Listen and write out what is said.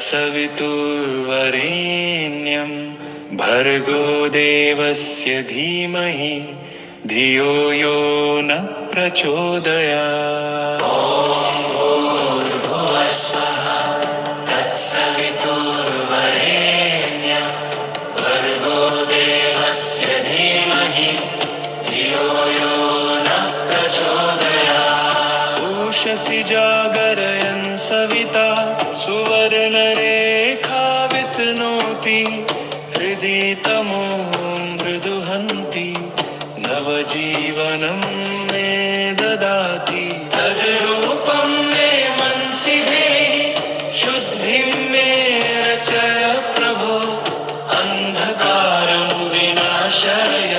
तत्सवितुर्वरेण्यं भर्गो देवस्य धीमहि धियो यो न प्रचोदयात्। ॐ भूर्भुवः स्वः तत्सवितुर्वरेण्यं भर्गो देवस्य धीमहि धियो यो न प्रचोदयात्। उषसि जागरयन् सविता सुवर्णरेखा वितनोति हृदि तमो मृदुहन्ति नवजीवनं मे ददाति। तद्रूपं मे मनसि देहि शुद्धिं मे रचय प्रभो अंधकारं विनाशय।